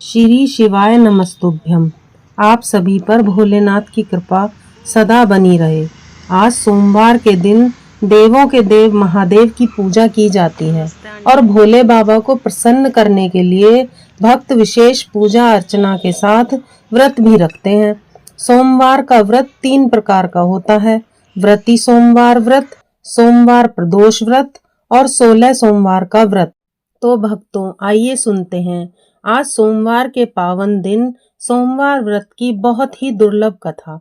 श्री शिवाय नमस्तुभ्यम। आप सभी पर भोलेनाथ की कृपा सदा बनी रहे। आज सोमवार के दिन देवों के देव महादेव की पूजा की जाती है और भोले बाबा को प्रसन्न करने के लिए भक्त विशेष पूजा अर्चना के साथ व्रत भी रखते हैं। सोमवार का व्रत 3 प्रकार का होता है: व्रती सोमवार व्रत, सोमवार प्रदोष व्रत और 16 सोमवार का व्रत। तो भक्तों, आइए सुनते हैं आज सोमवार के पावन दिन सोमवार व्रत की बहुत ही दुर्लभ कथा।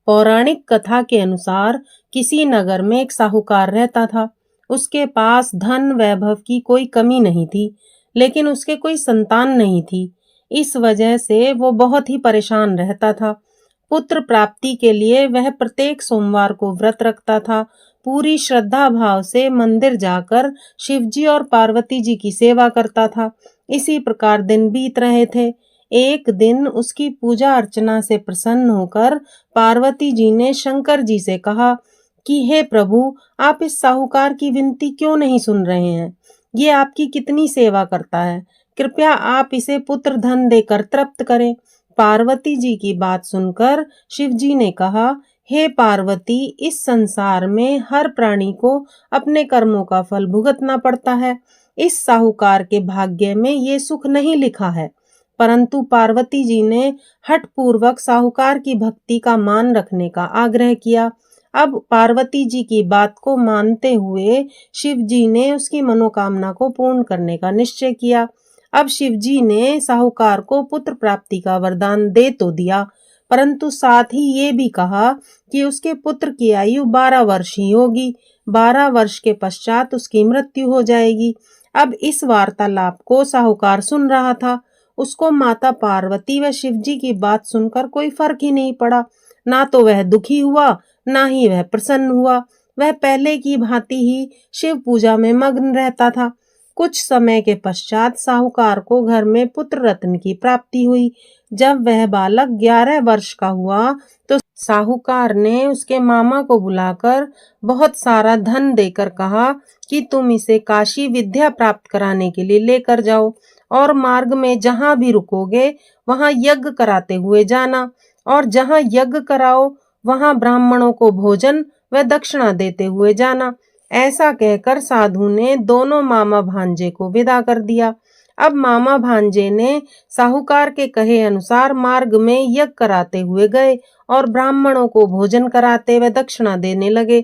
पौराणिक कथा के अनुसार किसी नगर में एक साहूकार रहता था। उसके पास धन वैभव की कोई कमी नहीं थी, लेकिन उसके कोई संतान नहीं थी। इस वजह से वो बहुत ही परेशान रहता था। पुत्र प्राप्ति के लिए वह प्रत्येक सोमवार को व्रत रखता था। पूरी श्रद्धा भाव से मंदिर जाकर शिवजी और पार्वती जी की सेवा करता था। इसी प्रकार दिन बीत रहे थे। एक दिन उसकी पूजा अर्चना से प्रसन्न होकर पार्वती जी ने शंकर जी से कहा कि हे प्रभु, आप इस साहूकार की विनती क्यों नहीं सुन रहे हैं? ये आपकी कितनी सेवा करता है, कृपया आप इसे पुत्र धन देकर तृप्त करें। पार्वती जी की बात सुनकर शिवजी ने कहा, हे पार्वती, इस संसार में हर प्राणी को अपने कर्मों का फल भुगतना पड़ता है। इस साहूकार के भाग्य में ये सुख नहीं लिखा है। परंतु पार्वती जी ने हठ पूर्वक साहूकार की भक्ति का मान रखने का आग्रह किया। अब पार्वती जी की बात को मानते हुए शिव जी ने उसकी मनोकामना को पूर्ण करने का निश्चय किया। अब शिव जी ने साहूकार को पुत्र प्राप्ति का वरदान दे तो दिया, परंतु साथ ही ये भी कहा कि उसके पुत्र की आयु 12 वर्ष ही होगी। 12 वर्ष के पश्चात उसकी मृत्यु हो जाएगी। अब इस वार्तालाप को साहूकार सुन रहा था। उसको माता पार्वती व शिवजी की बात सुनकर कोई फर्क ही नहीं पड़ा। ना तो वह दुखी हुआ, ना ही वह प्रसन्न हुआ। वह पहले की भांति ही शिव पूजा में मग्न रहता था। कुछ समय के पश्चात साहूकार को घर में पुत्र रत्न की प्राप्ति हुई। जब वह बालक 11 वर्ष का हुआ तो साहूकार ने उसके मामा को बुलाकर बहुत सारा धन देकर कहा कि तुम इसे काशी विद्या प्राप्त कराने के लिए लेकर जाओ और मार्ग में जहां भी रुकोगे वहां यज्ञ कराते हुए जाना, और जहां यज्ञ कराओ वहां ब्राह्मणों को भोजन व दक्षिणा देते हुए जाना। ऐसा कहकर साधु ने दोनों मामा भांजे को विदा कर दिया। अब मामा भांजे ने साहूकार के कहे अनुसार मार्ग में यज्ञ कराते हुए गए और ब्राह्मणों को भोजन कराते व दक्षिणा देने लगे।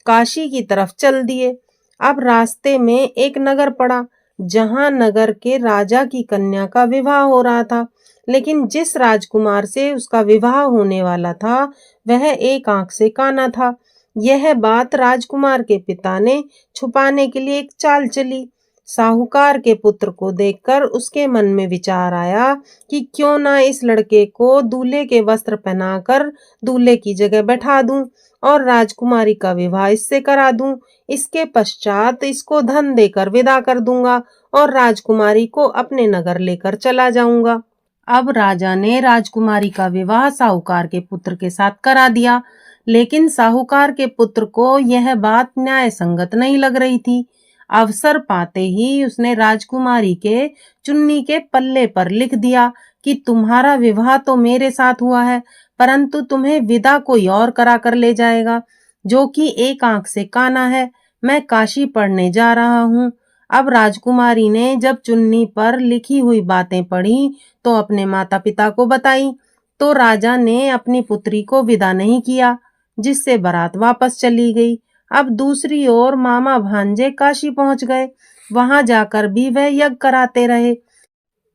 काशी की तरफ चल दिए। अब रास्ते में एक नगर पड़ा, जहां नगर के राजा की कन्या का विवाह हो रहा था। लेकिन जिस राजकुमार से उसका विवाह होने वाला था वह एक आंख से काना था। यह बात राजकुमार के पिता ने छुपाने के लिए एक चाल चली। साहूकार के पुत्र को देखकर उसके मन में विचार आया कि क्यों ना इस लड़के को दूल्हे के वस्त्र पहनाकर दूल्हे की जगह बैठा दूं और राजकुमारी का विवाह इससे करा दूं। इसके पश्चात इसको धन देकर विदा कर दूंगा और राजकुमारी को अपने नगर लेकर चला जाऊंगा। अब राजा ने राजकुमारी का विवाह साहूकार के पुत्र के साथ करा दिया, लेकिन साहूकार के पुत्र को यह बात न्याय संगत नहीं लग रही थी। अवसर पाते ही उसने राजकुमारी के चुन्नी के पल्ले पर लिख दिया कि तुम्हारा विवाह तो मेरे साथ हुआ है, परंतु तुम्हें विदा कोई और करा कर ले जाएगा, जो कि एक आंख से काना है। मैं काशी पढ़ने जा रहा हूँ। अब राजकुमारी ने जब चुन्नी पर लिखी हुई बातें पढ़ी तो अपने माता पिता को बताई, तो राजा ने अपनी पुत्री को विदा नहीं किया, जिससे बारात वापस चली गई। अब दूसरी ओर मामा भांजे काशी पहुंच गए। वहां जाकर भी वह यज्ञ कराते रहे।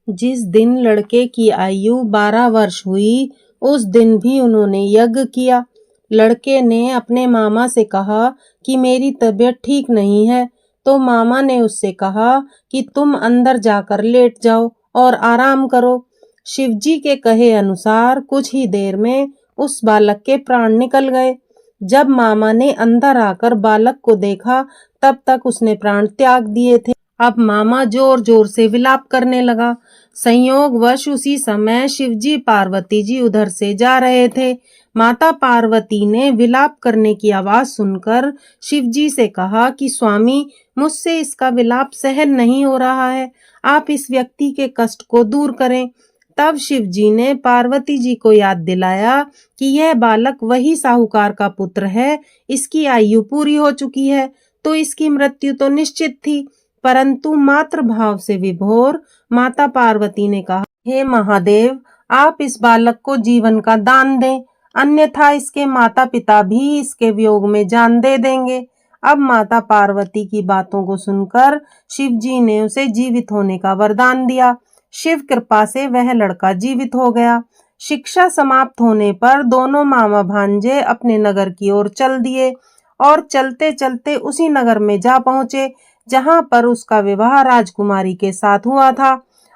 जिस दिन लड़के की आयु 12 वर्ष हुई उस दिन भी उन्होंने यज्ञ किया। लड़के ने अपने मामा से कहा कि मेरी तबीयत ठीक नहीं है, तो मामा ने उससे कहा कि तुम अंदर जाकर लेट जाओ और आराम करो। शिवजी के कहे अनुसार कुछ ही देर में उस बालक के प्राण निकल गए। जब मामा ने अंदर आकर बालक को देखा तब तक उसने प्राण त्याग दिए थे। अब मामा जोर जोर से विलाप करने लगा। संयोगवश उसी समय शिवजी पार्वती जी उधर से जा रहे थे। माता पार्वती ने विलाप करने की आवाज सुनकर शिवजी से कहा कि स्वामी, मुझसे इसका विलाप सहन नहीं हो रहा है, आप इस व्यक्ति के कष्ट को दूर करें। तब शिव जी ने पार्वती जी को याद दिलाया कि यह बालक वही साहूकार का पुत्र है, इसकी आयु पूरी हो चुकी है, तो इसकी मृत्यु तो निश्चित थी। परंतु मातृ भाव से विभोर माता पार्वती ने कहा, हे महादेव, आप इस बालक को जीवन का दान दें, अन्यथा इसके माता पिता भी इसके वियोग में जान दे देंगे। अब माता पार्वती की बातों को सुनकर शिव जी ने उसे जीवित होने का वरदान दिया। शिव कृपा से वह लड़का जीवित हो गया। शिक्षा समाप्त होने पर दोनों मामा भांजे अपने नगर की ओर चल दिए और चलते चलते उसी नगर में जा पहुंचे जहां पर उसका विवाह राजकुमारी के साथ हुआ था।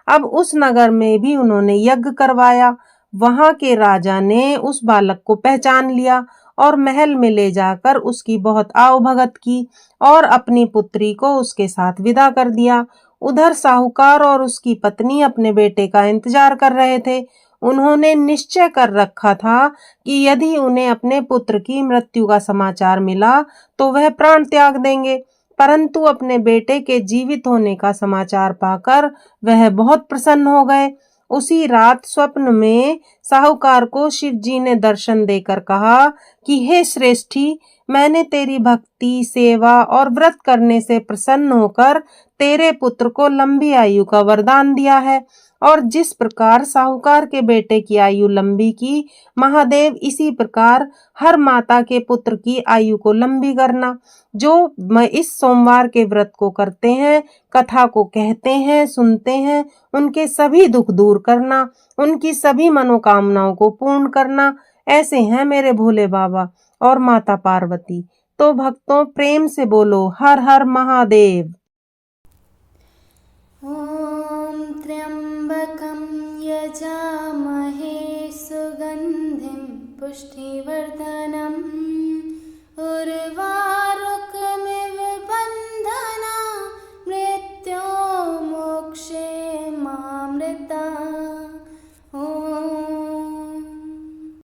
अब उस नगर में भी उन्होंने यज्ञ करवाया। वहां के राजा ने उस बालक को पहचान लिया और महल में ले जाकर उसकी बहुत आवभगत की और अपनी पुत्री को उसके साथ विदा कर दिया। उधर साहूकार और उसकी पत्नी अपने बेटे का इंतजार कर रहे थे। उन्होंने निश्चय कर रखा था कि यदि उन्हें अपने पुत्र की मृत्यु का समाचार मिला तो वह प्राण त्याग देंगे, परंतु अपने बेटे के जीवित होने का समाचार पाकर वह बहुत प्रसन्न हो गए। उसी रात स्वप्न में साहूकार को शिव जी ने दर्शन देकर कहा कि हे श्रेष्ठी, मैंने तेरी भक्ति, सेवा और व्रत करने से प्रसन्न होकर तेरे पुत्र को लंबी आयु का वरदान दिया है, और जिस प्रकार साहूकार के बेटे की आयु लंबी की, महादेव इसी प्रकार हर माता के पुत्र की आयु को लंबी करना। जो इस सोमवार के व्रत को करते हैं, कथा को कहते हैं, सुनते हैं, उनके सभी दुख दूर करना, उनकी सभी मनोकामनाओं को पूर्ण करना। ऐसे हैं मेरे भोले बाबा और माता पार्वती। तो भक्तों, प्रेम से बोलो हर हर महादेव। ॐ त्र्यम्बकं यजामहे सुगन्धिं पुष्टिवर्धनम् उर्वारुकमिव बन्धना मृत्योर्मोक्षे मामृता।